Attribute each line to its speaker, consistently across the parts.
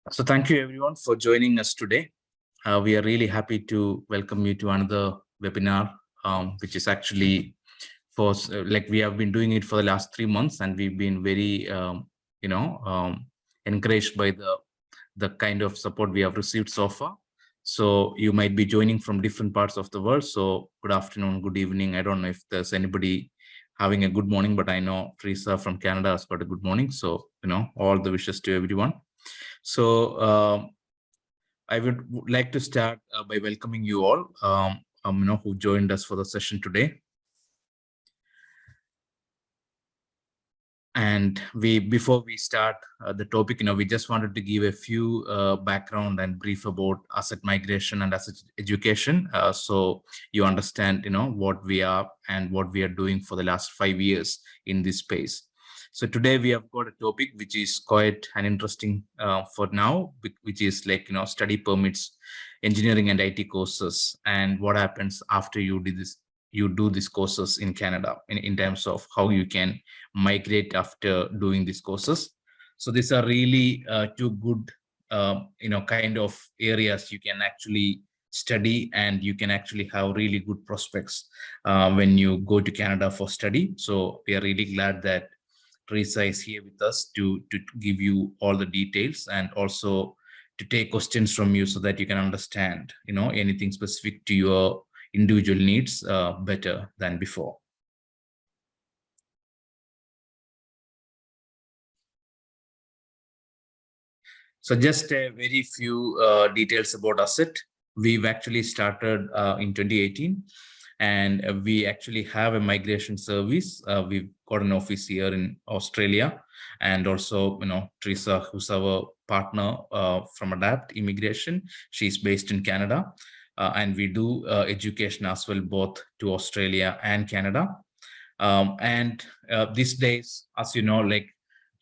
Speaker 1: So thank you everyone for joining us today. We are really happy to welcome you to another webinar, which is actually like we have been doing it for the last 3 months, and we've been very, encouraged by the kind of support we have received so far. So you might be joining from different parts of the world. So good afternoon, good evening. I don't know if there's anybody having a good morning, but I know Teresa from Canada has got a good morning. So, all the wishes to everyone. So I would like to start by welcoming you all, who joined us for the session today. And before we start the topic, we just wanted to give a few background and brief about asset migration and asset education, so you understand, what we are and what we are doing for the last 5 years in this space. So today we have got a topic which is quite an interesting for now, which is like, study permits, engineering and IT courses, and what happens after you do these courses in Canada in terms of how you can migrate after doing these courses. So these are really two good, kind of areas you can actually study, and you can actually have really good prospects when you go to Canada for study. So we are really glad that Teresa is here with us to give you all the details, and also to take questions from you so that you can understand, anything specific to your individual needs better than before. So just a very few details about Asset. We've actually started in 2018, and we actually have a migration service. We've got an office here in Australia, and also, Teresa, who's our partner from Adapt Immigration, she's based in Canada, and we do education as well, both to Australia and Canada. And these days, as you know, like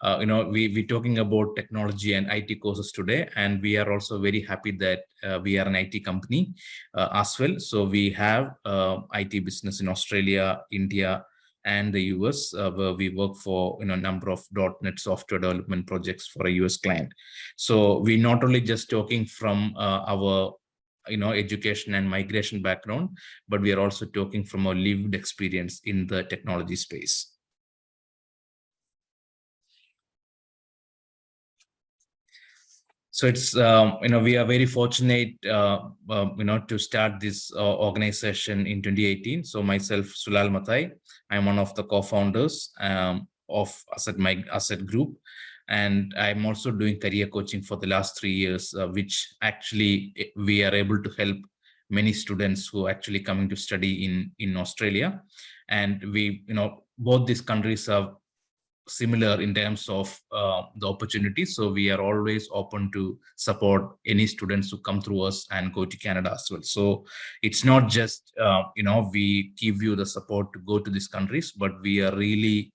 Speaker 1: we're talking about technology and IT courses today, and we are also very happy that we are an IT company as well. So we have IT business in Australia, India, and the US, where we work for a number of .NET software development projects for a US client. So we're not only just talking from our education and migration background, but we are also talking from our lived experience in the technology space. So it's, we are very fortunate, to start this organization in 2018. So myself, Sulal Mathai, I'm one of the co-founders of Asset Group. And I'm also doing career coaching for the last 3 years, which actually we are able to help many students who are actually coming to study in Australia. And we, both these countries are similar in terms of the opportunities. So we are always open to support any students who come through us and go to Canada as well. So it's not just, we give you the support to go to these countries, but we are really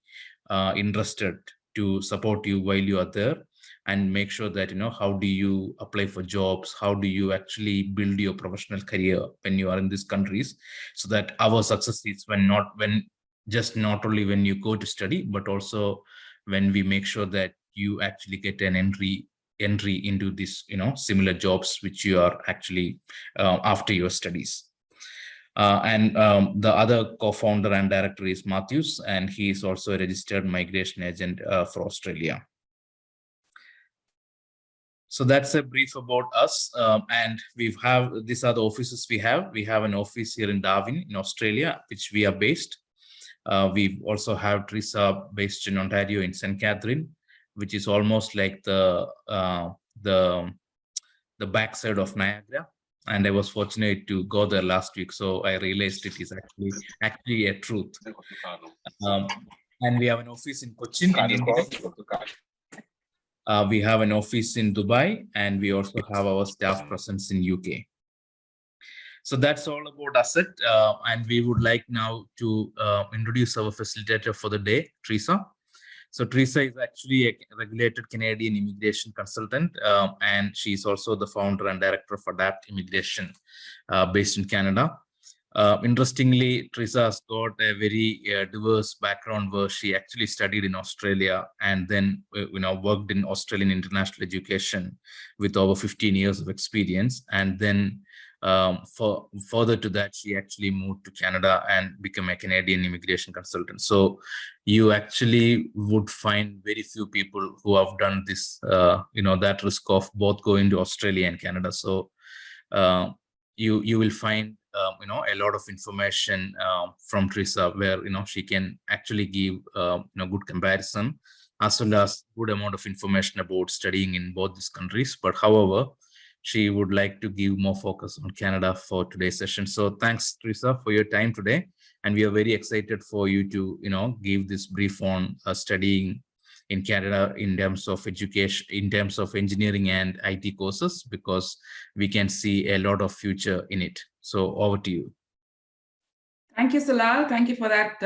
Speaker 1: interested to support you while you are there, and make sure that, how do you apply for jobs? How do you actually build your professional career when you are in these countries, so that our success is not only when you go to study, but also when we make sure that you actually get an entry into this, similar jobs which you are actually after your studies. And the other co-founder and director is Matthews, and he is also a registered migration agent for Australia. So that's a brief about us. And these are the offices we have. We have an office here in Darwin in Australia, which we are based. We also have Teresa based in Ontario in St. Catherine, which is almost like the backside of Niagara. And I was fortunate to go there last week, so I realized it is actually a truth. And we have an office in Cochin in India. We have an office in Dubai, and we also have our staff presence in UK. So that's all about Asset, and we would like now to introduce our facilitator for the day, Teresa. So Teresa is actually a regulated Canadian immigration consultant, and she's also the founder and director of Adapt Immigration, based in Canada. Interestingly, Teresa has got a very diverse background where she actually studied in Australia and then worked in Australian international education with over 15 years of experience. And then for further to that, she actually moved to Canada and became a Canadian immigration consultant. So you actually would find very few people who have done this, that risk of both going to Australia and Canada. So you will find a lot of information from Teresa where she can actually give good comparison as well as good amount of information about studying in both these countries. But however, she would like to give more focus on Canada for today's session. So thanks, Teresa, for your time today, and we are very excited for you to give this brief on studying in Canada in terms of education, in terms of engineering and IT courses, because we can see a lot of future in it. So over to you.
Speaker 2: Thank you, Salal. Thank you for that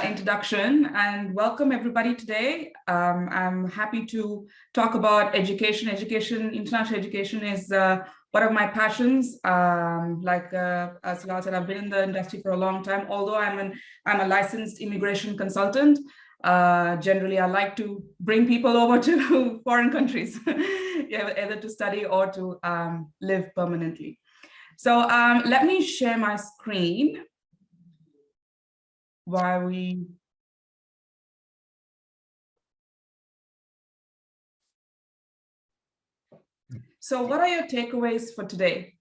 Speaker 2: introduction, and welcome everybody today. I'm happy to talk about education. International education is one of my passions. Like Salal said, I've been in the industry for a long time, although I'm a licensed immigration consultant. Generally, I like to bring people over to foreign countries, either to study or to live permanently. So let me share my screen while we... So what are your takeaways for today?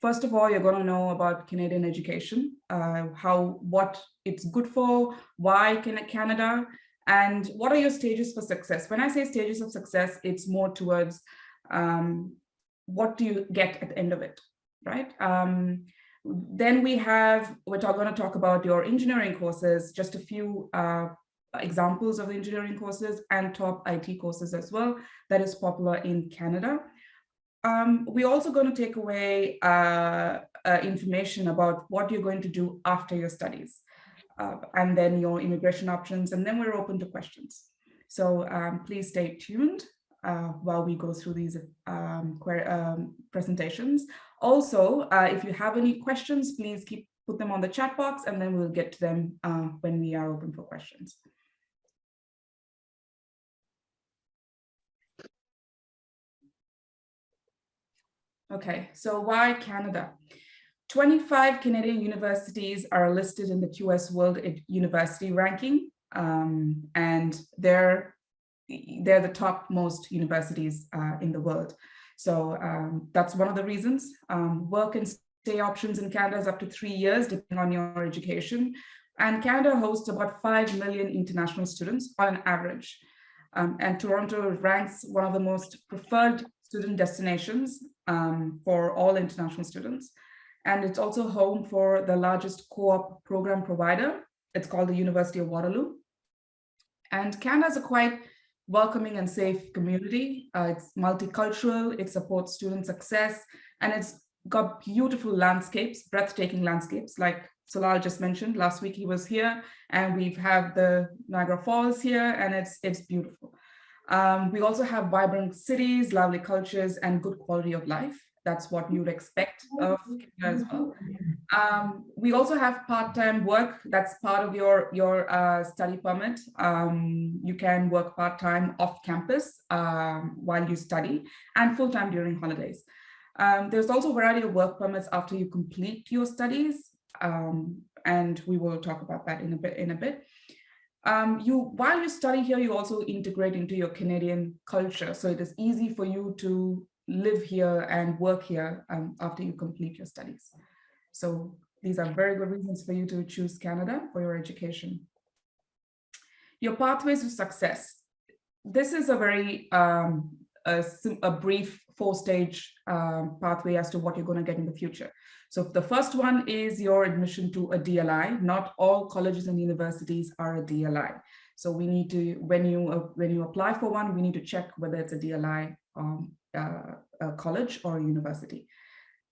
Speaker 2: First of all, you're going to know about Canadian education, what it's good for, why Canada, and what are your stages for success. When I say stages of success, it's more towards what do you get at the end of it, right? Then we're going to talk about your engineering courses, just a few examples of the engineering courses and top IT courses as well that is popular in Canada. We're also going to take away information about what you're going to do after your studies, and then your immigration options, and then we're open to questions. So please stay tuned while we go through these presentations. Also, if you have any questions, please put them on the chat box, and then we'll get to them when we are open for questions. Okay, so why Canada? 25 Canadian universities are listed in the QS World University Ranking, and they're the top most universities in the world. So that's one of the reasons. Work and stay options in Canada is up to 3 years, depending on your education. And Canada hosts about 5 million international students on average. And Toronto ranks one of the most preferred student destinations for all international students. And it's also home for the largest co-op program provider. It's called the University of Waterloo. And Canada is a quite welcoming and safe community. It's multicultural, it supports student success, and it's got beautiful landscapes, breathtaking landscapes, like Salal just mentioned. Last week he was here, and we've had the Niagara Falls here, and it's beautiful. We also have vibrant cities, lovely cultures, and good quality of life. That's what you'd expect of Canada as well. We also have part-time work. That's part of your study permit. You can work part-time off campus while you study, and full-time during holidays. There's also a variety of work permits after you complete your studies, and we will talk about that in a bit. While you study here, you also integrate into your Canadian culture, so it is easy for you to live here and work here after you complete your studies. So these are very good reasons for you to choose Canada for your education. Your pathways to success. This is a very a brief 4-stage pathway as to what you're going to get in the future. So the first one is your admission to a DLI. Not all colleges and universities are a DLI. So we need to, when you apply for one, we need to check whether it's a DLI a college or a university.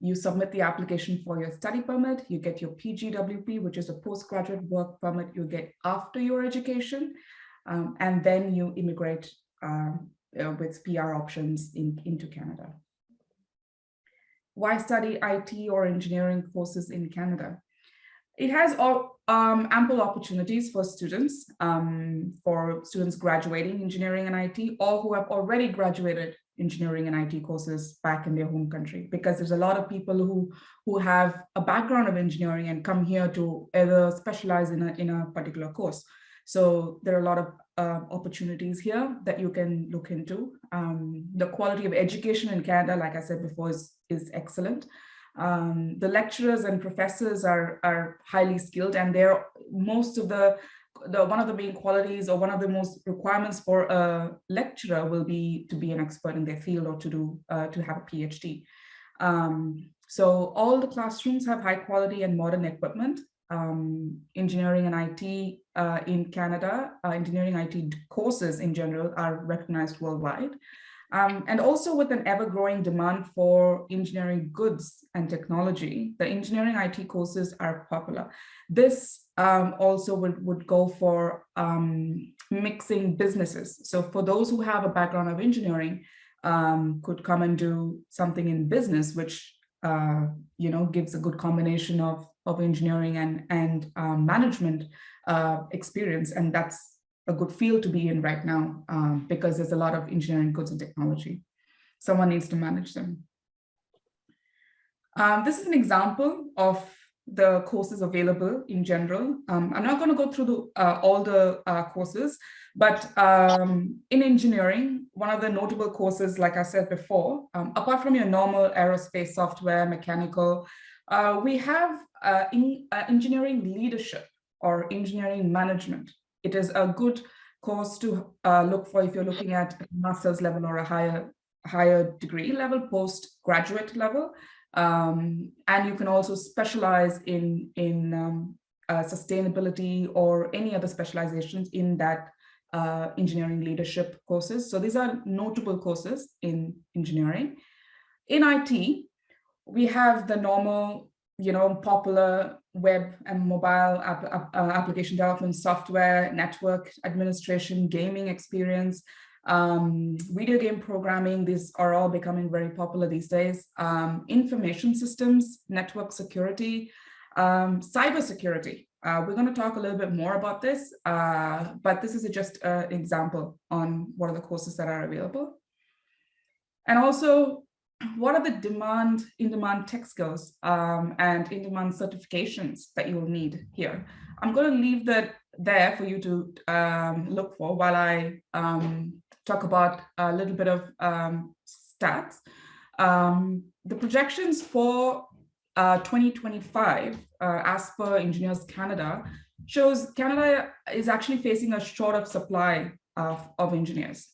Speaker 2: You submit the application for your study permit, you get your PGWP, which is a postgraduate work permit you get after your education, and then you immigrate with PR options into Canada. why study IT or engineering courses in Canada? It has ample opportunities for students graduating engineering and IT, or who have already graduated engineering and IT courses back in their home country, because there's a lot of people who have a background of engineering and come here to either specialize in a particular course. So there are a lot of opportunities here that you can look into. The quality of education in Canada, like I said before, is excellent. The lecturers and professors are highly skilled, and they're most of the one of the main qualities, or one of the most requirements for a lecturer will be to be an expert in their field, or to have a PhD. So all the classrooms have high quality and modern equipment. Engineering and IT in Canada, engineering IT courses in general are recognized worldwide. And also with an ever-growing demand for engineering goods and technology, the engineering IT courses are popular. This also would go for mixing businesses. So for those who have a background of engineering, could come and do something in business, which gives a good combination of engineering and management experience. And that's a good field to be in right now, because there's a lot of engineering goods and technology. Someone needs to manage them. This is an example of the courses available in general. I'm not going to go through all the courses, but in engineering, one of the notable courses, like I said before, apart from your normal aerospace, software, mechanical, we have engineering leadership or engineering management. It is a good course to look for if you're looking at a master's level or a higher degree level, postgraduate level. And you can also specialize in sustainability or any other specializations in that engineering leadership courses. So these are notable courses in engineering. In IT, we have the normal, popular web and mobile application development, software, network administration, gaming experience, video game programming. These are all becoming very popular these days. Information systems, network security, cyber security. We're going to talk a little bit more about this, but this is just an example on what are the courses that are available. And also, what are the in-demand tech skills and in-demand certifications that you will need here? I'm going to leave that there for you to look for while I talk about a little bit of stats. The projections for 2025, as per Engineers Canada, shows Canada is actually facing a short of supply of engineers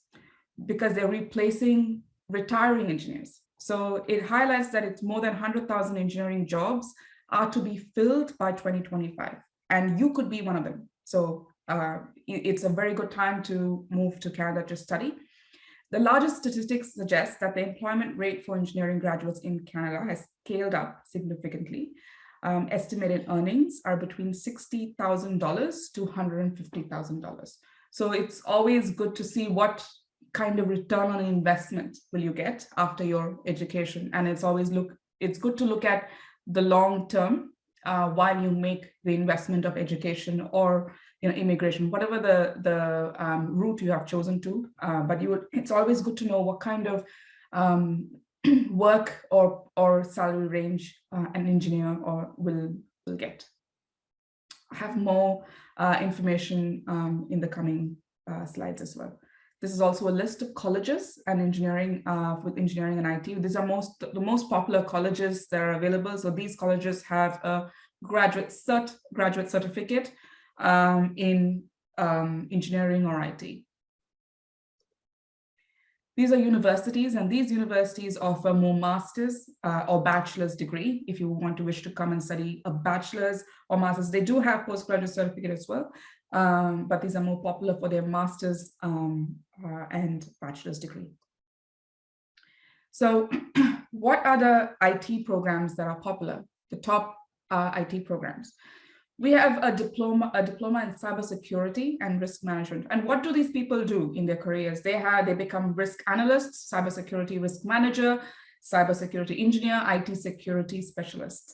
Speaker 2: because they're replacing retiring engineers. So it highlights that it's more than 100,000 engineering jobs are to be filled by 2025, and you could be one of them. So it's a very good time to move to Canada to study. The largest statistics suggest that the employment rate for engineering graduates in Canada has scaled up significantly. Estimated earnings are between $60,000 to $150,000. So it's always good to see what kind of return on investment will you get after your education. And it's good to look at the long term while you make the investment of education or immigration, whatever the route you have chosen to. But it's always good to know what kind of work or salary range an engineer will get. I have more information in the coming slides as well. This is also a list of colleges and engineering with engineering and IT. These are the most popular colleges that are available. So these colleges have a graduate certificate in engineering or IT. These are universities, and these universities offer more master's or bachelor's degree. If you wish to come and study a bachelor's or master's, they do have postgraduate certificate as well. But these are more popular for their master's and bachelor's degree. So what are the IT programs that are popular? The top IT programs. We have a diploma in cybersecurity and risk management. And what do these people do in their careers? They become risk analysts, cybersecurity risk manager. cybersecurity engineer, IT security specialist.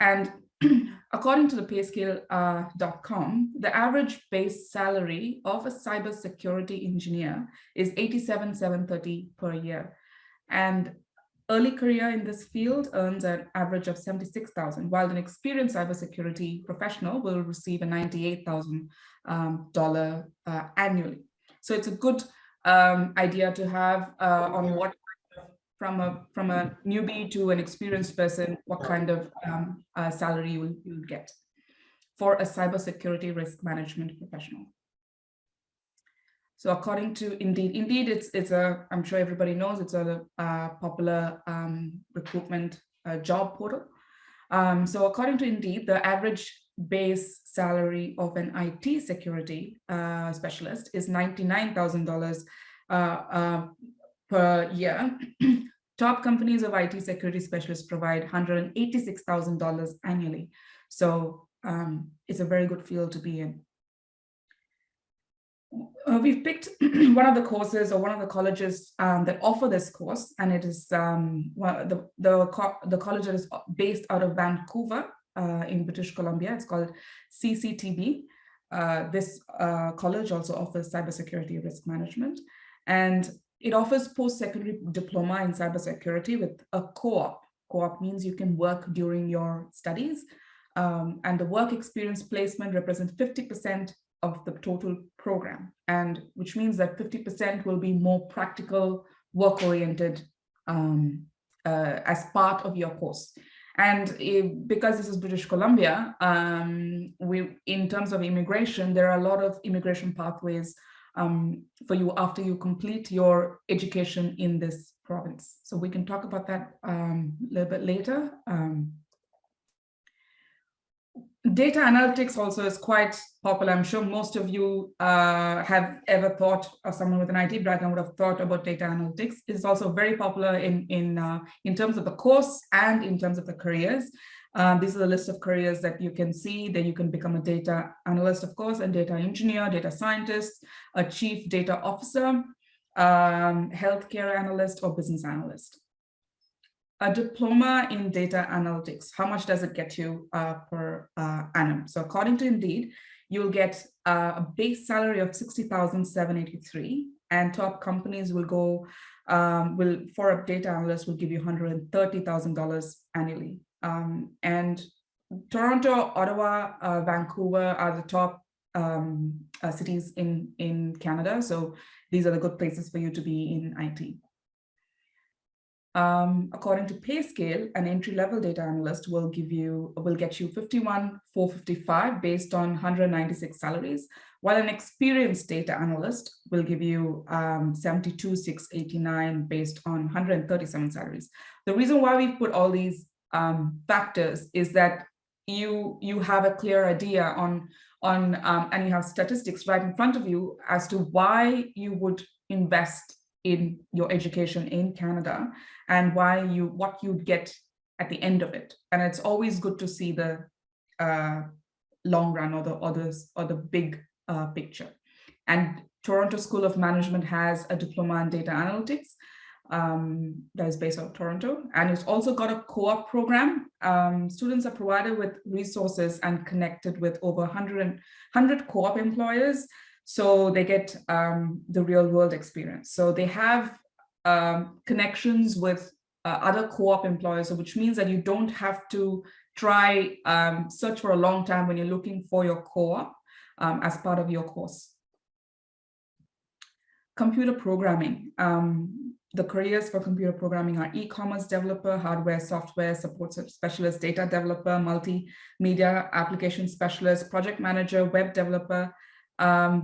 Speaker 2: And according to the payscale.com, the average base salary of a cybersecurity engineer is $87,730 per year. And early career in this field earns an average of $76,000, while an experienced cybersecurity professional will receive a $98,000 annually. So it's a good idea to have on what, from a newbie to an experienced person, what kind of salary you will get for a cybersecurity risk management professional. So according to Indeed, it's a, I'm sure everybody knows, it's a popular recruitment job portal. So according to Indeed, the average base salary of an IT security specialist is $99,000 per year. Top companies of IT security specialists provide $186,000 annually. So it's a very good field to be in. We've picked one of the courses or one of the colleges that offer this course, and it is the college that is based out of Vancouver in British Columbia. It's called CCTB. This college also offers cybersecurity risk management, and it offers post-secondary diploma in cybersecurity with a co-op. Co-op means you can work during your studies, and the work experience placement represents 50% of the total program, and which means that 50% will be more practical, work-oriented as part of your course. And because this is British Columbia, in terms of immigration, there are a lot of immigration pathways for you after you complete your education in this province. So we can talk about that a little bit later. Data analytics also is quite popular. I'm sure most of you have ever thought, or someone with an IT background would have thought about data analytics. It's also very popular in terms of the course and in terms of the careers. These are the list of careers that you can see, that you can become a data analyst, of course, and data engineer, data scientist, a chief data officer, healthcare analyst, or business analyst. A diploma in data analytics, how much does it get you per annum? So according to Indeed, you'll get a base salary of $60,783, and top companies will go, for a data analyst will give you $130,000 annually. And Toronto, Ottawa, Vancouver are the top cities in Canada. So these are the good places for you to be in IT. According to PayScale, an entry-level data analyst will get you $51,455 based on 196 salaries, while an experienced data analyst will give you $72,689 based on 137 salaries. The reason why we put all these factors is that you have a clear idea on and you have statistics right in front of you as to why you would invest in your education in Canada and what you'd get at the end of it. And it's always good to see the long run or the big picture. And Toronto School of Management has a diploma in data analytics that is based out of Toronto, and it's also got a co-op program. Students are provided with resources and connected with over 100 co-op employers, so they get the real world experience. So they have connections with other co-op employers, which means that you don't have to try search for a long time when you're looking for your co-op as part of your course. Computer programming. The careers for computer programming are e-commerce developer, hardware, software support specialist, data developer, multimedia application specialist, project manager, web developer.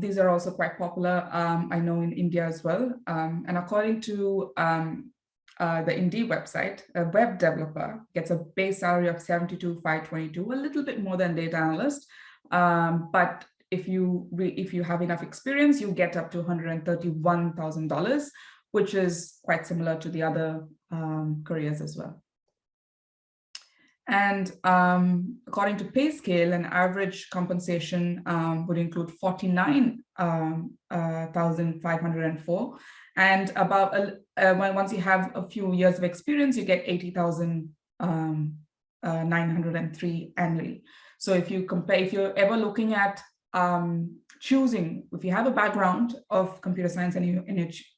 Speaker 2: These are also quite popular, I know, in India as well. And according to the Indeed website, a web developer gets a base salary of $72,522, a little bit more than data analyst. But if you have enough experience, you get up to $131,000, which is quite similar to the other careers as well. And according to pay scale, an average compensation would include 49,504, and about once you have a few years of experience, you get 80,903 annually. So if you compare, if you're ever looking at choosing, if you have a background of computer science and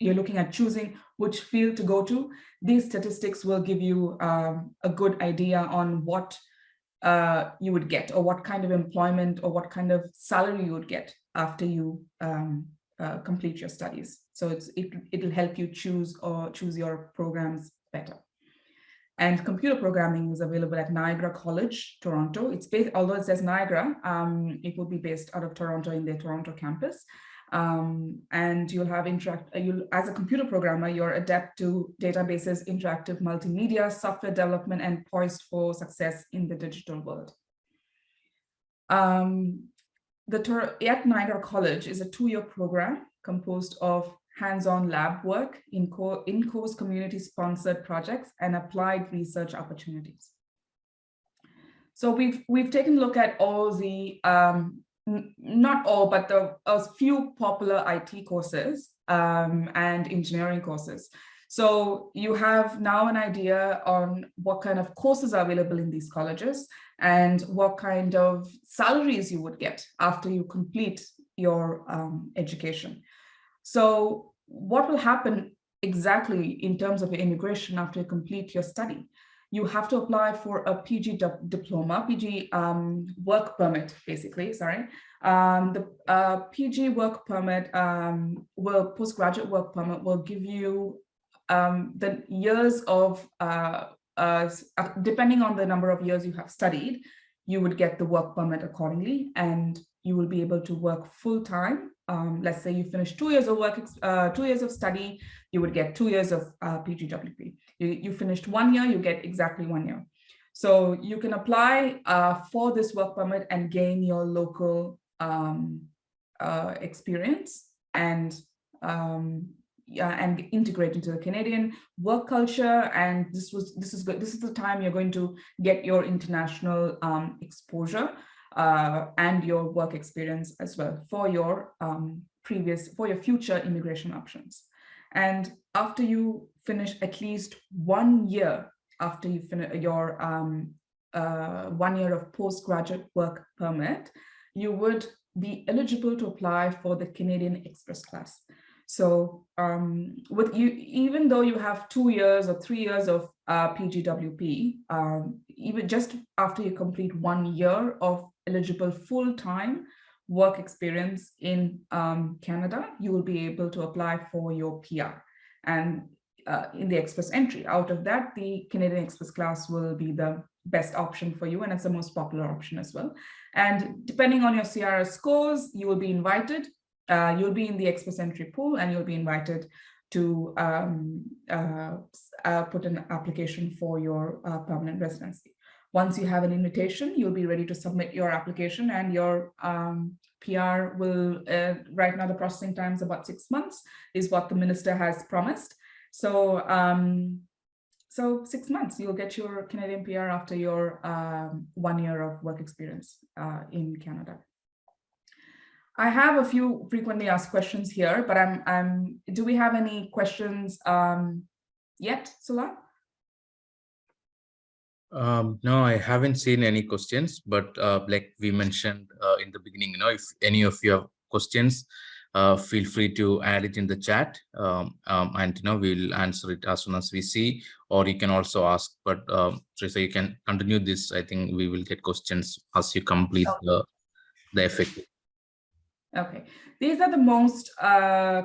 Speaker 2: you're looking at choosing which field to go to, these statistics will give you a good idea on what you would get, or what kind of employment or what kind of salary you would get after you complete your studies. So it'll help you choose your programs better. And computer programming is available at Niagara College, Toronto. It's based, although it says Niagara, it will be based out of Toronto in their Toronto campus. And you'll have as a computer programmer, you're adept to databases, interactive multimedia, software development, and poised for success in the digital world. At Niagara College is a 2-year program composed of hands-on lab work, in-course community-sponsored projects, and applied research opportunities. So we've taken a look at all the, not all, but a few popular IT courses and engineering courses. So you have now an idea on what kind of courses are available in these colleges and what kind of salaries you would get after you complete your education. So what will happen exactly in terms of immigration after you complete your study? You have to apply for a PG diploma, PG work permit, basically, sorry. The PG work permit, postgraduate work permit will give you the years of, depending on the number of years you have studied, you would get the work permit accordingly, and you will be able to work full-time. Let's say you finish 2 years of work, 2 years of study, you would get 2 years of PGWP. You finished 1 year, you get exactly 1 year. So you can apply for this work permit and gain your local experience and integrate into the Canadian work culture. And this is good. This is the time you're going to get your international exposure and your work experience as well for your future immigration options. And after you finish at least 1 year, after you finish your 1 year of postgraduate work permit, you would be eligible to apply for the Canadian Express class. So even though you have 2 years or 3 years of PGWP, even just after you complete 1 year of eligible full-time work experience in Canada, you will be able to apply for your PR. And in the Express entry, out of that, the Canadian Express class will be the best option for you, and it's the most popular option as well. And depending on your CRS scores, you will be invited. You'll be in the Express entry pool, and you'll be invited to put an application for your permanent residency. Once you have an invitation, you'll be ready to submit your application, and your PR will, right now the processing time is about 6 months, is what the minister has promised. So, so 6 months, you'll get your Canadian PR after your 1 year of work experience in Canada. I have a few frequently asked questions here, but do we have any questions yet, Sula?
Speaker 1: No, I haven't seen any questions, but like we mentioned in the beginning, if any of you have questions, feel free to add it in the chat, and we'll answer it as soon as we see, or you can also ask. But Teresa, you can continue this. I think we will get questions as you complete the FAQ.
Speaker 2: Okay, these are the most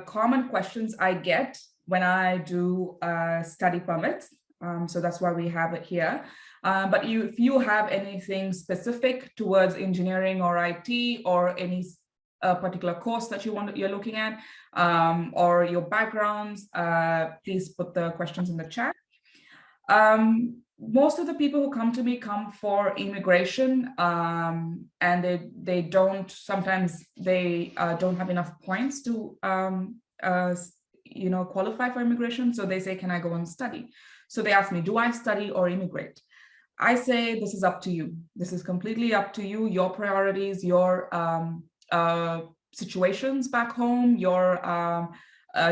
Speaker 2: common questions I get when I do study permits. So that's why we have it here. But if you have anything specific towards engineering or IT, or any particular course that you're looking at, or your backgrounds, please put the questions in the chat. Most of the people who come to me come for immigration, and they don't have enough points to qualify for immigration. So they say, can I go and study? So they ask me, do I study or immigrate? I say this is up to you. This is completely up to you, your priorities, your situations back home, your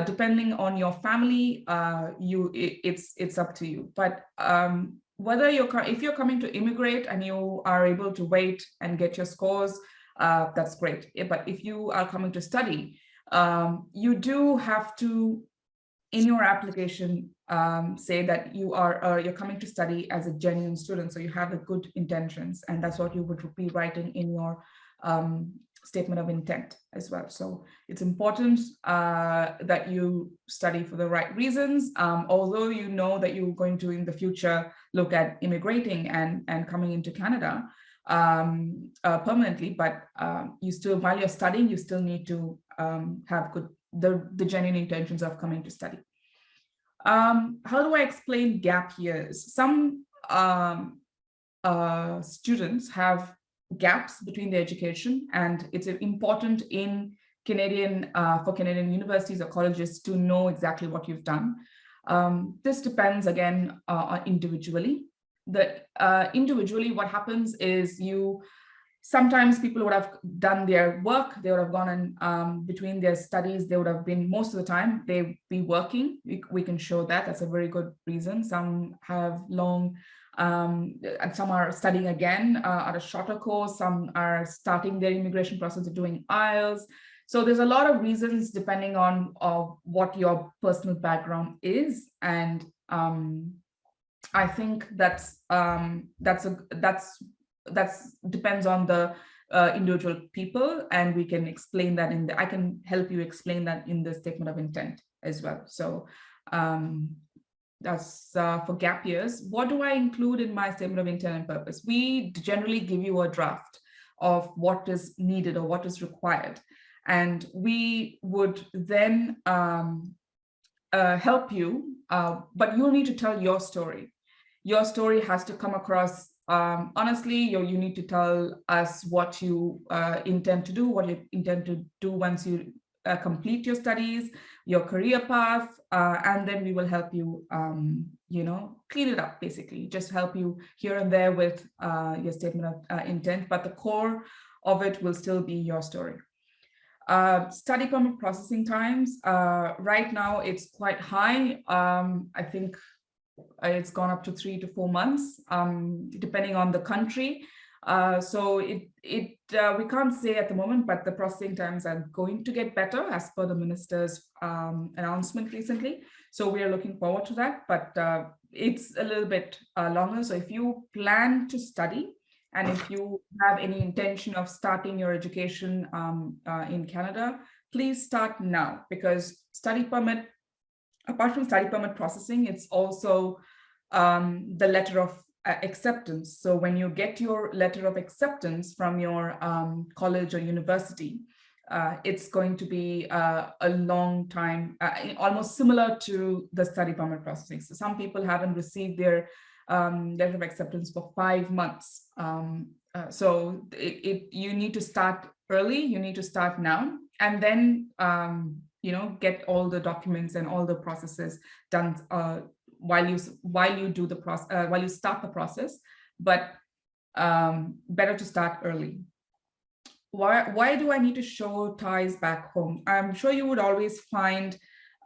Speaker 2: depending on your family, it's up to you. But whether if you're coming to immigrate and you are able to wait and get your scores, that's great. But if you are coming to study, you do have to, in your application, say that you're coming to study as a genuine student, so you have the good intentions, and that's what you would be writing in your statement of intent as well. So it's important that you study for the right reasons, although you know that you're going to in the future look at immigrating and coming into Canada permanently, but you still, while you're studying, you still need to have the genuine intentions of coming to study. How do I explain gap years? Some students have gaps between their education, and it's important in Canadian, for Canadian universities or colleges to know exactly what you've done. This depends again individually. Individually, what happens is sometimes people would have done their work, they would have gone and between their studies, they would have been, most of the time, they'd be working. We can show that. That's a very good reason. Some have long, and some are studying again at a shorter course. Some are starting their immigration process of doing IELTS. So there's a lot of reasons depending on what your personal background is. And I think that's depends on the individual people, and we can explain that I can help you explain that in the statement of intent as well. So that's for gap years. What do I include in my statement of intent and purpose? We generally give you a draft of what is needed or what is required, and we would then help you, but you'll need to tell your story. Your story has to come across honestly. You need to tell us what you intend to do, what you intend to do once you complete your studies, your career path, and then we will help you, clean it up, basically, just help you here and there with your statement of intent, but the core of it will still be your story. Study permit processing times, right now it's quite high. I think it's gone up to 3 to 4 months, depending on the country. So we can't say at the moment, but the processing times are going to get better as per the minister's announcement recently. So we are looking forward to that, but it's a little bit longer. So if you plan to study, and if you have any intention of starting your education in Canada, please start now, because study permit, apart from study permit processing, it's also the letter of acceptance. So when you get your letter of acceptance from your college or university, it's going to be a long time, almost similar to the study permit processing. So some people haven't received their letter of acceptance for 5 months. So you need to start early, you need to start now, and then get all the documents and all the processes done while you do the process, while you start the process. But better to start early. Why do I need to show ties back home? I'm sure you would always find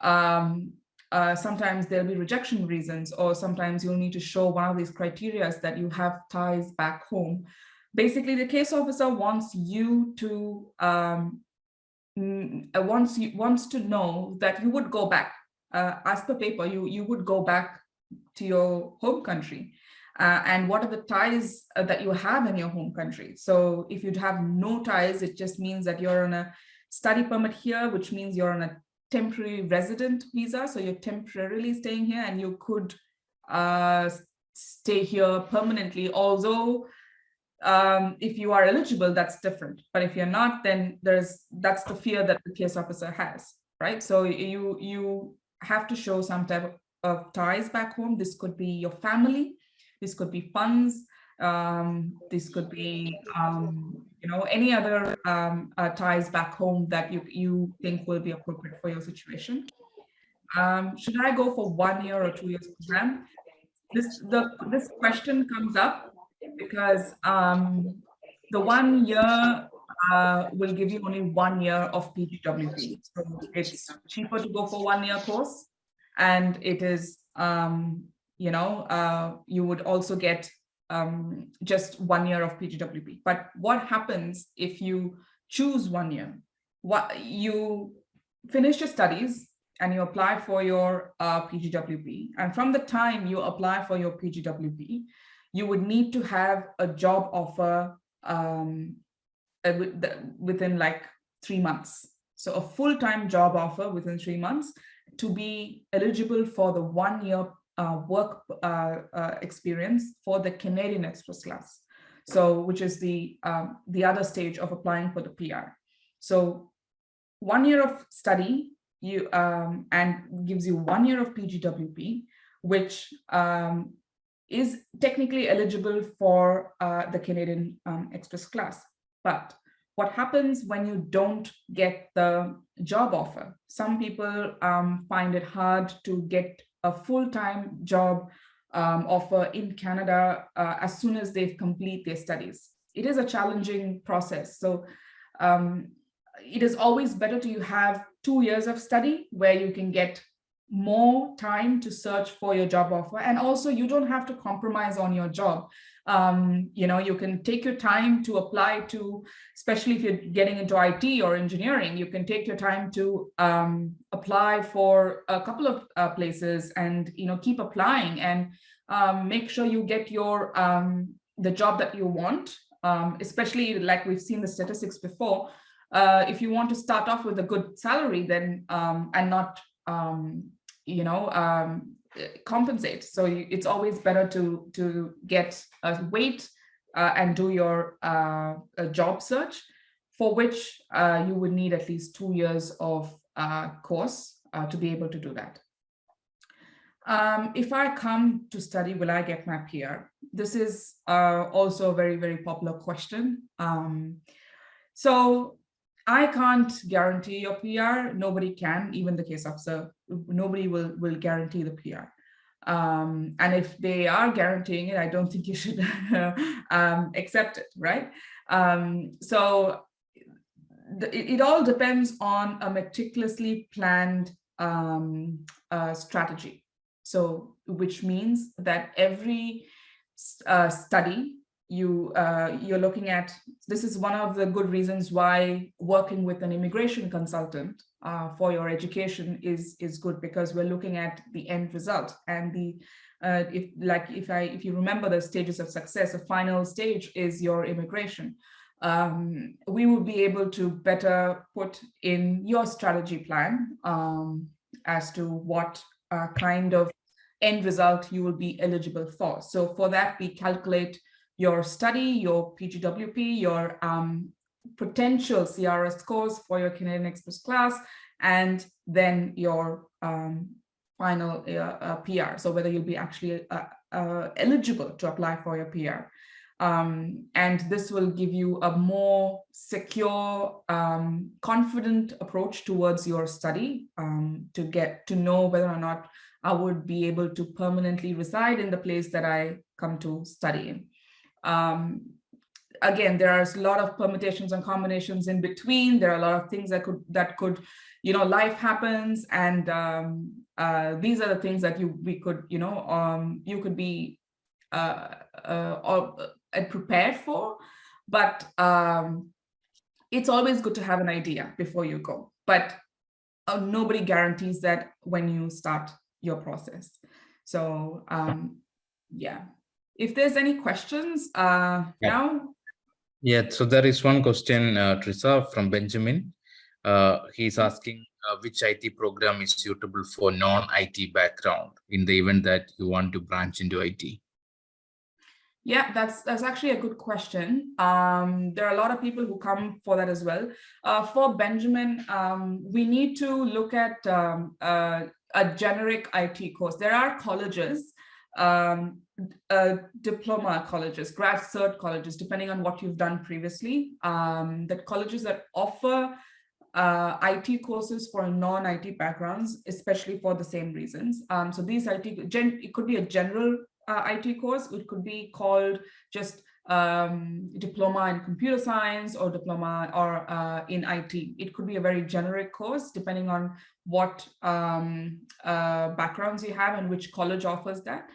Speaker 2: sometimes there'll be rejection reasons, or sometimes you'll need to show one of these criteria that you have ties back home. Basically, the case officer wants you to wants to know that you would go back. As per paper, you would go back to your home country. And what are the ties that you have in your home country? So if you'd have no ties, it just means that you're on a study permit here, which means you're on a temporary resident visa. So you're temporarily staying here, and you could stay here permanently. Although if you are eligible, that's different. But if you're not, then that's the fear that the case officer has, right? So you have to show some type of ties back home. This could be your family, this could be funds, this could be any other ties back home that you think will be appropriate for your situation. Should I go for 1 year or 2 years program? this question comes up because the 1 year will give you only 1 year of PGWP. So it's cheaper to go for 1 year course, and it is you would also get just 1 year of PGWP. But what happens if you choose 1 year? What you finish your studies and you apply for your PGWP, and from the time you apply for your PGWP, you would need to have a job offer within like 3 months. So a full-time job offer within 3 months to be eligible for the 1 year work experience for the Canadian Express class. So which is the other stage of applying for the PR. So 1 year of study and gives you 1 year of PGWP, which is technically eligible for the Canadian Express class. But what happens when you don't get the job offer? Some people find it hard to get a full-time job offer in Canada as soon as they complete their studies. It is a challenging process. So it is always better to have 2 years of study where you can get more time to search for your job offer. And also you don't have to compromise on your job. You can take your time to apply to, especially if you're getting into IT or engineering, you can take your time to apply for a couple of places and, keep applying and make sure you get your the job that you want, especially like we've seen the statistics before. If you want to start off with a good salary, then and not compensate. So it's always better to get wait and do your job search, for which you would need at least 2 years of course to be able to do that. If I come to study, will I get my PR? This is also a very, very popular question. So I can't guarantee your PR. Nobody can, even the case officer, nobody will guarantee the PR. And if they are guaranteeing it, I don't think you should accept it, right? So it all depends on a meticulously planned strategy. So which means that every study you're looking at, this is one of the good reasons why working with an immigration consultant for your education is good, because we're looking at the end result. And the if you remember the stages of success, the final stage is your immigration. We will be able to better put in your strategy plan as to what kind of end result you will be eligible for. So for that, we calculate your study, your PGWP, your potential CRS scores for your Canadian Express class, and then your final PR. So whether you'll be actually eligible to apply for your PR. And this will give you a more secure, confident approach towards your study, to get to know whether or not I would be able to permanently reside in the place that I come to study in. Again, there are a lot of permutations and combinations in between. There are a lot of things that could, life happens, and these are the things that you could be prepared for. But it's always good to have an idea before you go. But nobody guarantees that when you start your process. So yeah. If there's any questions now.
Speaker 1: Yeah, so there is one question, Trisa, from Benjamin. He's asking which IT program is suitable for non-IT background in the event that you want to branch into IT?
Speaker 2: Yeah, that's actually a good question. There are a lot of people who come for that as well. For Benjamin, we need to look at a generic IT course. There are colleges, diploma colleges, grad cert colleges, depending on what you've done previously, that colleges that offer IT courses for non-IT backgrounds, especially for the same reasons. So these it could be a general IT course. It could be called just diploma in computer science or diploma or in IT. It could be a very generic course depending on what backgrounds you have and which college offers that.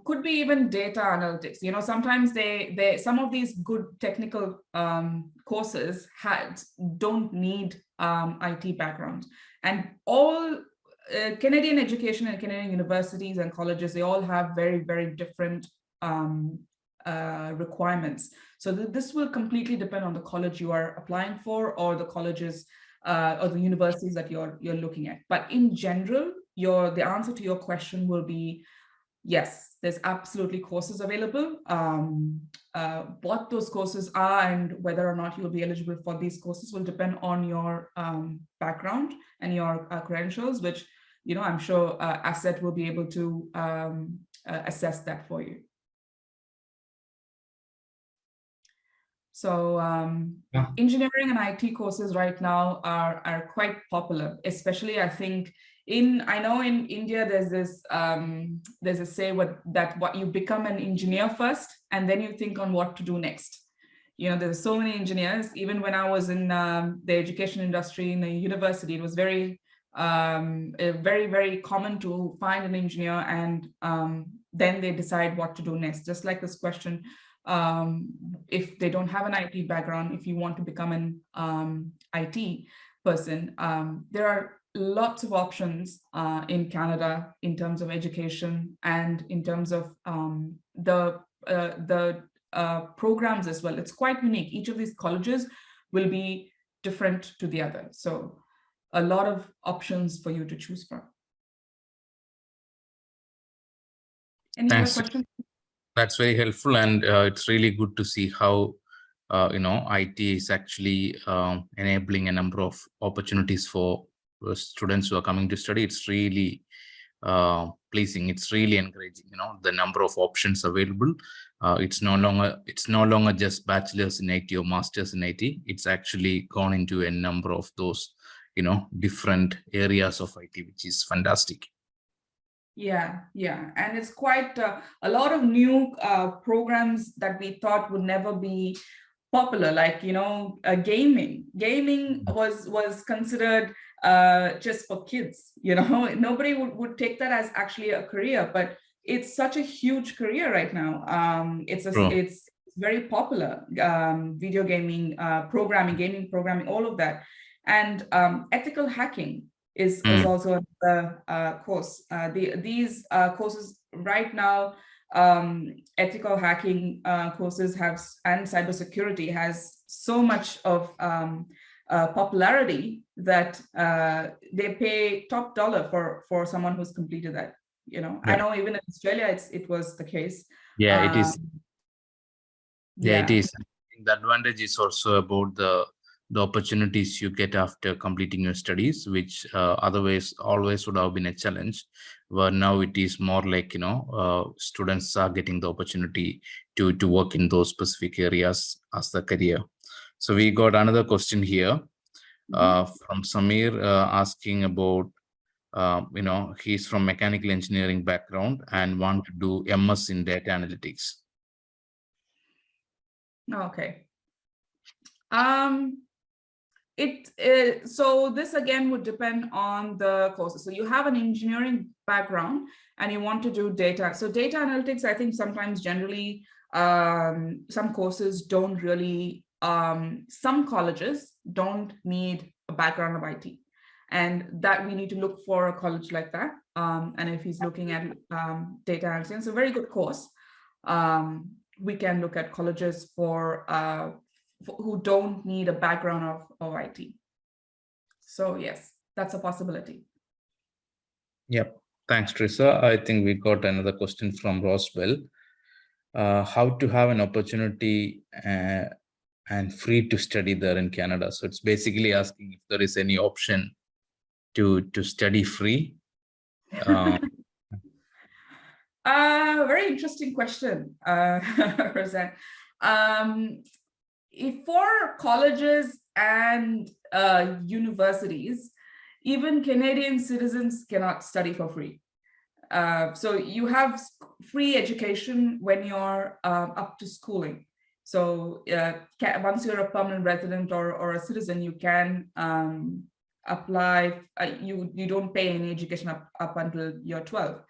Speaker 2: Could be even data analytics. You know, sometimes some of these good technical courses don't need IT backgrounds, and all Canadian education and Canadian universities and colleges, they all have very, very different requirements. So this will completely depend on the college you are applying for, or the colleges or the universities that you're looking at. But in general, the answer to your question will be yes, there's absolutely courses available. What those courses are and whether or not you'll be eligible for these courses will depend on your background and your credentials, which, you know, I'm sure Asset will be able to assess that for you. So engineering and IT courses right now are quite popular, especially I think I know in India there's a say that you become an engineer first and then you think on what to do next. You know, there's so many engineers. Even when I was in the education industry in the university, it was very very common to find an engineer and then they decide what to do next. Just like this question, if they don't have an IT background, if you want to become an IT person, there are lots of options in Canada in terms of education and in terms of the programs as well. It's quite unique. Each of these colleges will be different to the other. So a lot of options for you to choose from. Any other questions?
Speaker 1: That's very helpful, and it's really good to see how IT is actually enabling a number of opportunities for students who are coming to study. It's really pleasing. It's really encouraging. You know, the number of options available. It's no longer just bachelor's in IT or master's in IT. It's actually gone into a number of those, you know, different areas of IT, which is fantastic.
Speaker 2: Yeah, and it's quite a lot of new programs that we thought would never be popular, like, you know, gaming was considered just for kids. You know, nobody would take that as actually a career, but it's such a huge career right now. It's very popular. Video gaming, gaming programming, all of that. And ethical hacking is also a course. These courses right now, ethical hacking courses and cybersecurity has so much of popularity that they pay top dollar for someone who's completed that. You know, yeah. I know even in Australia it was the case.
Speaker 1: Yeah, it is. Yeah, it is. I think the advantage is also about the opportunities you get after completing your studies, which otherwise always would have been a challenge, where now it is more like, you know, students are getting the opportunity to work in those specific areas as the career. So we got another question here from Samir asking about, you know, he's from mechanical engineering background and want to do MS in data analytics.
Speaker 2: Okay. So this again would depend on the courses. So you have an engineering background and you want to do data. So data analytics, I think sometimes generally some courses don't really, some colleges don't need a background of IT, and that we need to look for a college like that. And if he's looking at data analytics, it's a very good course. We can look at colleges for who don't need a background of IT. So yes, that's a possibility.
Speaker 1: Yep. Thanks, Teresa. I think we got another question from Roswell. How to have an opportunity and free to study there in Canada. So it's basically asking if there is any option to study free.
Speaker 2: Very interesting question, Roseanne. For colleges and universities, even Canadian citizens cannot study for free. So you have free education when you're up to schooling. So once you're a permanent resident or a citizen, you can apply. You don't pay any education up until you're 12.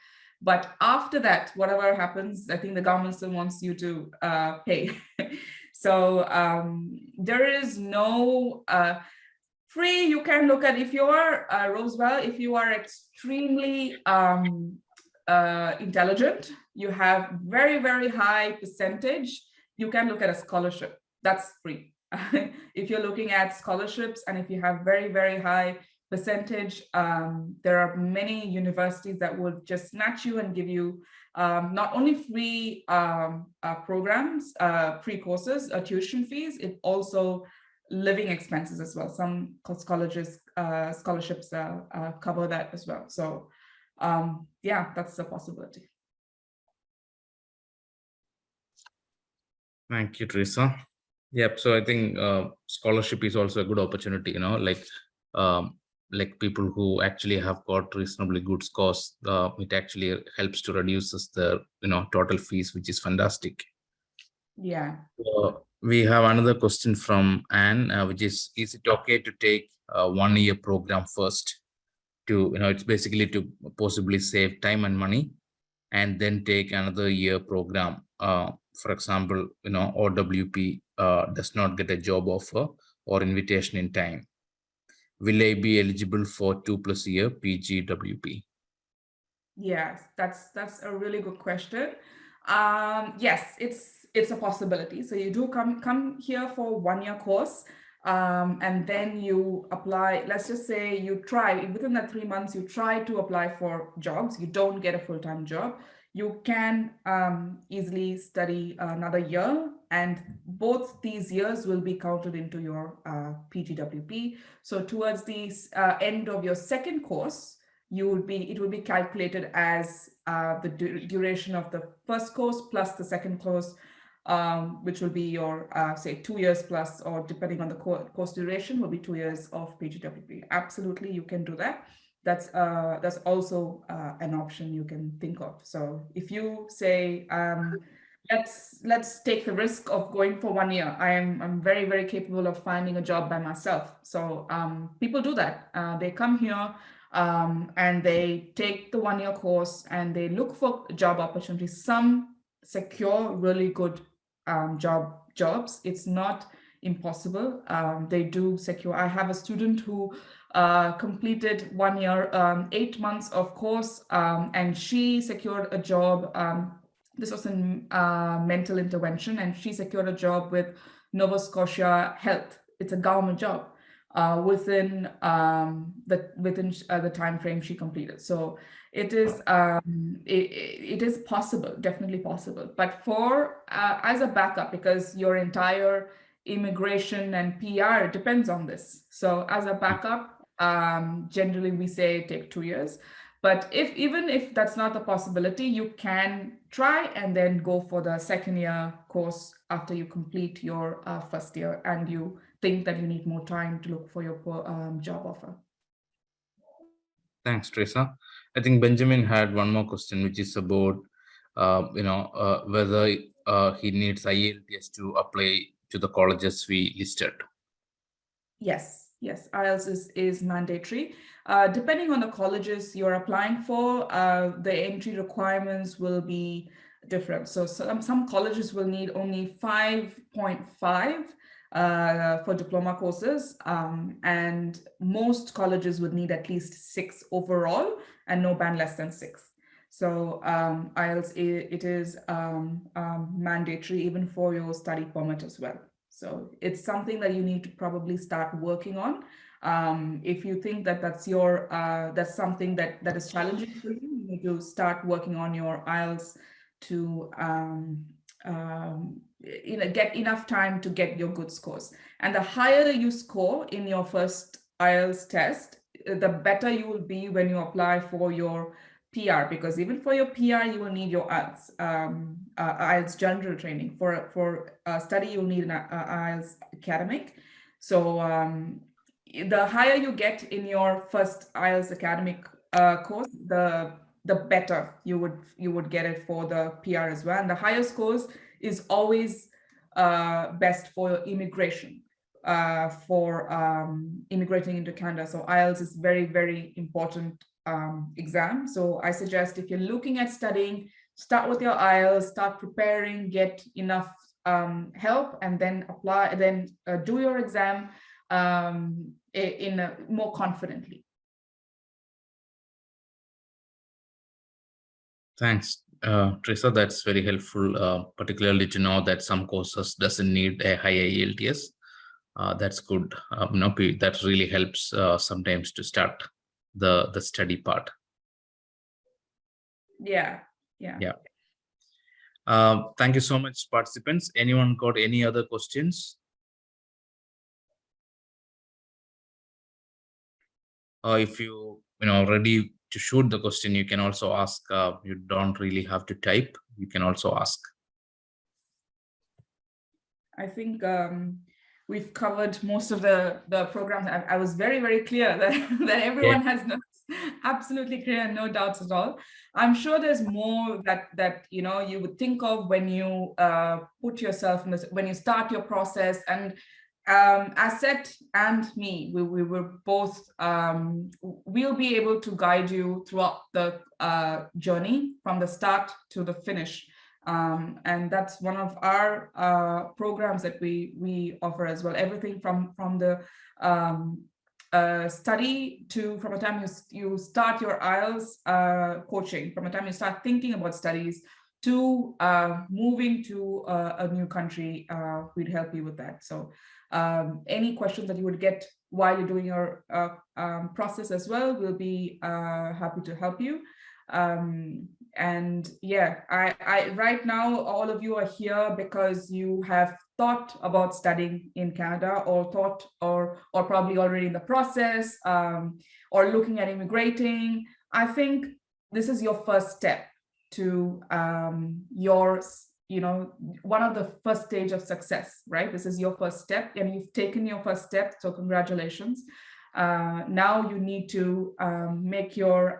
Speaker 2: But after that, whatever happens, I think the government still wants you to pay. So there is no free. You can look at, if you are Rosewell, if you are extremely intelligent, you have very, very high percentage, you can look at a scholarship. That's free. If you're looking at scholarships and if you have very, very high percentage, there are many universities that will just snatch you and give you not only free programs, free courses, tuition fees, it also living expenses as well. Some scholarships cover that as well. So yeah, that's a possibility.
Speaker 1: Thank you, Teresa. Yep. So I think scholarship is also a good opportunity, like people who actually have got reasonably good scores. It actually helps to reduces the total fees, which is fantastic.
Speaker 2: Yeah.
Speaker 1: We have another question from Anne, which is it okay to take a 1-year program first? It's basically to possibly save time and money, and then take another year program. For example, OWP does not get a job offer or invitation in time. Will I be eligible for 2+ year PGWP?
Speaker 2: Yes, that's a really good question. Yes, it's a possibility. So you do come here for 1-year course, and then you apply. Let's just say you try within that 3 months, you try to apply for jobs. You don't get a full-time job. You can easily study another year, and both these years will be counted into your PGWP. So towards the end of your second course, it will be calculated as the duration of the first course plus the second course, which will be your say 2 years plus, or depending on the course duration, will be 2 years of PGWP. Absolutely, you can do that. That's also an option you can think of. So if you say let's take the risk of going for 1 year, I'm very, very capable of finding a job by myself. So people do that. They come here. And they take the 1-year course and they look for job opportunities. Some secure really good jobs. It's not impossible. They do secure. I have a student who completed 1 year, 8 months of course, and she secured a job. This was in mental intervention, and she secured a job with Nova Scotia Health. It's a government job. Within the time frame she completed. So it is it is possible, definitely possible. But for as a backup, because your entire immigration and PR depends on this. So as a backup, generally we say take 2 years. But even if that's not a possibility, you can try and then go for the second year course after you complete your first year and you think that you need more time to look for your job offer.
Speaker 1: Thanks, Teresa. I think Benjamin had one more question, which is about whether he needs IELTS to apply to the colleges we listed.
Speaker 2: Yes, IELTS is mandatory. Depending on the colleges you're applying for, the entry requirements will be different. So some colleges will need only 5.5 for diploma courses, and most colleges would need at least 6 overall, and no band less than 6. So IELTS, it is mandatory even for your study permit as well. So it's something that you need to probably start working on. If you think that that's something that is challenging for you, you need to start working on your IELTS to get enough time to get your good scores. And the higher you score in your first IELTS test, the better you will be when you apply for your PR, because even for your PR, you will need your IELTS, IELTS general training. For study, you'll need an IELTS academic. So the higher you get in your first IELTS academic course, the the better you would get it for the PR as well. And the higher scores is always best for immigration, for immigrating into Canada. So IELTS is very, very important exam. So I suggest if you're looking at studying, start with your IELTS, start preparing, get enough help, and then apply, then do your exam more confidently.
Speaker 1: Thanks, Teresa. That's very helpful, particularly to know that some courses doesn't need a high IELTS. That's good. That really helps sometimes to start the study part.
Speaker 2: Yeah.
Speaker 1: Thank you so much, participants. Anyone got any other questions? If you ready to shoot the question, you can also ask. You don't really have to type. You can also ask.
Speaker 2: I think we've covered most of the programs. I was very, very clear that everyone has notes, absolutely clear, no doubts at all. I'm sure there's more that you would think of when you put yourself in this, when you start your process. And Asset and me, we were both, we'll be able to guide you throughout the journey from the start to the finish. And that's one of our programs that we offer as well. Everything from the study to from the time you start your IELTS coaching, from the time you start thinking about studies to moving to a new country, we'd help you with that. So any questions that you would get while you're doing your process as well, we'll be happy to help you. And yeah, I right now, all of you are here because you have thought about studying in Canada, or thought, or probably already in the process, or looking at immigrating. I think this is your first step to one of the first stage of success, right? This is your first step, and you've taken your first step, so congratulations. Now you need to make your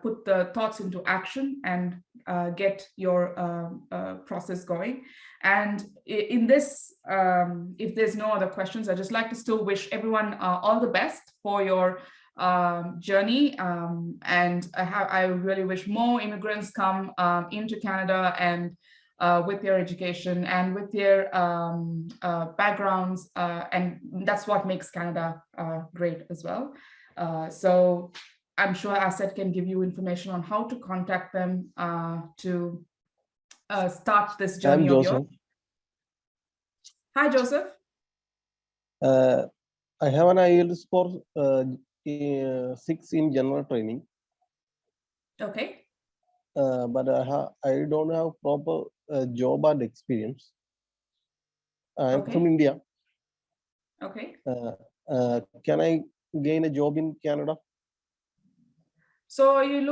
Speaker 2: put the thoughts into action and get your process going. And in this, if there's no other questions, I just like to still wish everyone all the best for your journey. And I really wish more immigrants come into Canada, and with their education and with their backgrounds, and that's what makes Canada great as well. So I'm sure Asset can give you information on how to contact them to start this journey of yours. Hi, Joseph.
Speaker 3: I have an IELTS score 6 in general training.
Speaker 2: Okay.
Speaker 3: But I don't have proper job and experience. I'm from India.
Speaker 2: Okay.
Speaker 3: Can I gain a job in Canada?
Speaker 2: So are you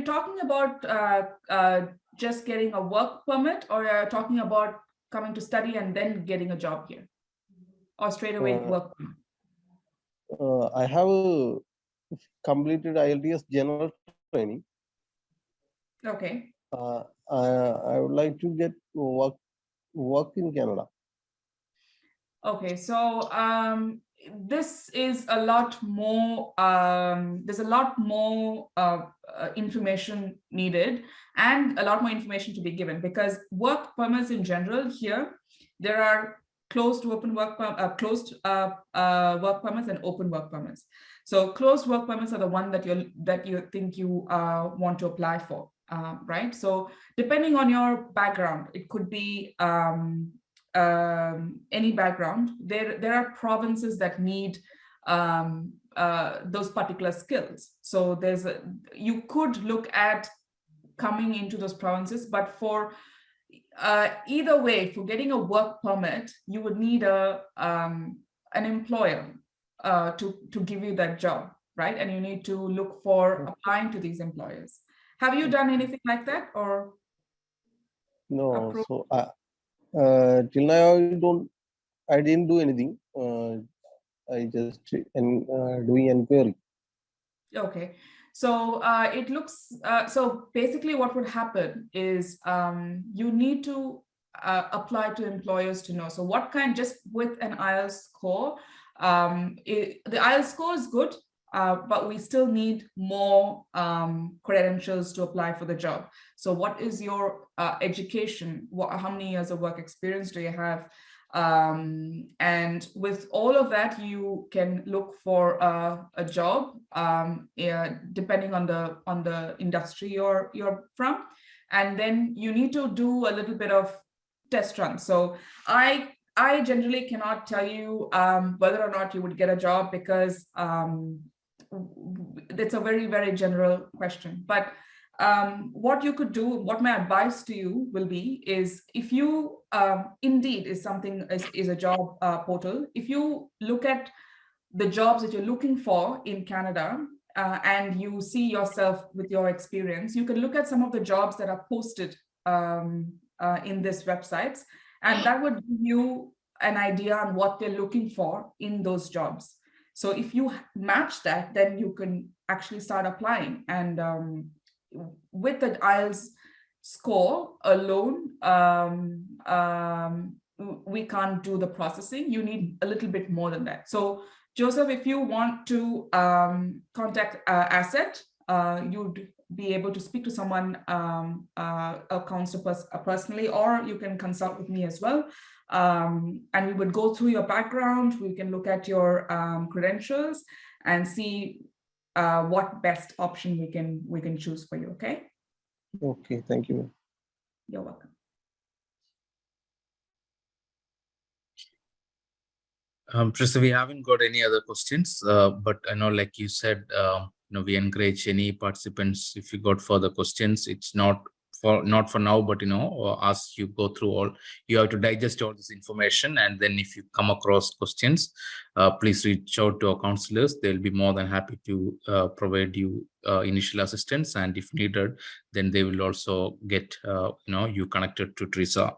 Speaker 2: talking about just getting a work permit, or are you talking about coming to study and then getting a job here, or straight away work permit?
Speaker 3: I have completed IELTS general training.
Speaker 2: Okay.
Speaker 3: I would like to get work in Canada.
Speaker 2: Okay, so this is a lot more, there's a lot more information needed, and a lot more information to be given, because work permits in general here, there are closed work permits and open work permits. So closed work permits are the one that you think you want to apply for, right? So depending on your background, it could be any background, there are provinces that need those particular skills. So you could look at coming into those provinces, but for either way, for getting a work permit, you would need an employer to give you that job, right? And you need to look for applying to these employers. Have you done anything like that, or
Speaker 3: no? So till now I didn't do anything. I just doing inquiry.
Speaker 2: Okay. So it looks, so basically what would happen is you need to apply to employers to know. So what kind, just with an IELTS score, the IELTS score is good, but we still need more credentials to apply for the job. So what is your education? How many years of work experience do you have? And with all of that, you can look for a job, depending on the industry you're from, and then you need to do a little bit of test run. So I generally cannot tell you whether or not you would get a job, because it's a very, very general question. But what you could do, what my advice to you will be, is if you Indeed is something, is a job portal. If you look at the jobs that you're looking for in Canada, and you see yourself with your experience, you can look at some of the jobs that are posted in this websites, and that would give you an idea on what they're looking for in those jobs. So if you match that, then you can actually start applying. And with the IELTS score alone, we can't do the processing. You need a little bit more than that. So Joseph, if you want to contact Asset, you'd be able to speak to someone, a counselor personally, or you can consult with me as well. And we would go through your background. We can look at your credentials and see what best option we can choose for you. Okay.
Speaker 3: Okay, thank you.
Speaker 2: You're welcome.
Speaker 1: Trista, we haven't got any other questions, but I know, like you said, we encourage any participants, if you got further questions, it's not for now, but as you go through all, you have to digest all this information, and then if you come across questions, please reach out to our counselors. They'll be more than happy to provide you initial assistance, and if needed, then they will also get you connected to Teresa.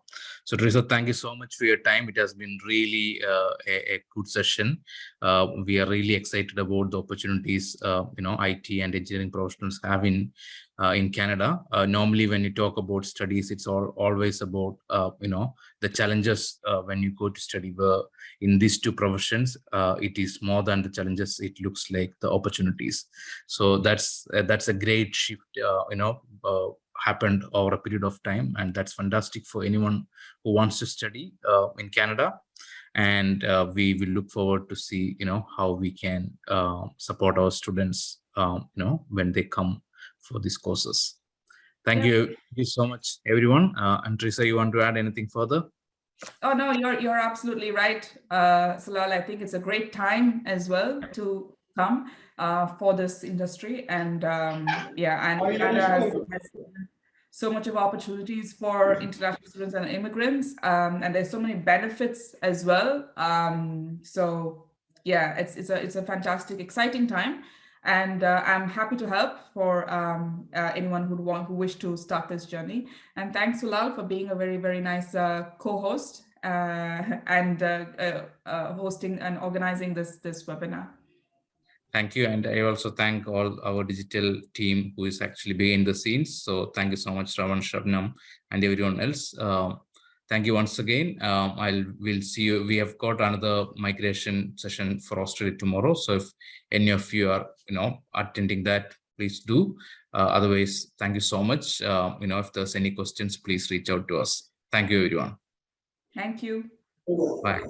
Speaker 1: So Teresa, thank you so much for your time. It has been really a good session. We are really excited about the opportunities IT and engineering professionals have in Canada. Normally, when you talk about studies, it's always about the challenges when you go to study. Where in these two professions, it is more than the challenges. It looks like the opportunities. So that's a great shift. Happened over a period of time, and that's fantastic for anyone who wants to study in Canada. And we will look forward to see how we can support our students when they come for these courses. Thank you so much, everyone. And Teresa, you want to add anything further?
Speaker 2: Oh no, you're absolutely right, Salal. I think it's a great time as well to come for this industry, and Canada has so much of opportunities for international students and immigrants, and there's so many benefits as well. So yeah, it's a fantastic, exciting time, and I'm happy to help for anyone who wish to start this journey. And thanks, Sulal, for being a very, very nice co-host and hosting and organizing this webinar.
Speaker 1: Thank you. And I also thank all our digital team who is actually behind the scenes. So thank you so much, Ravan, Shabnam, and everyone else. Thank you once again. We'll see you. We have got another migration session for Australia tomorrow. So if any of you are, attending that, please do. Otherwise, thank you so much. If there's any questions, please reach out to us. Thank you, everyone.
Speaker 2: Thank you.
Speaker 1: Bye.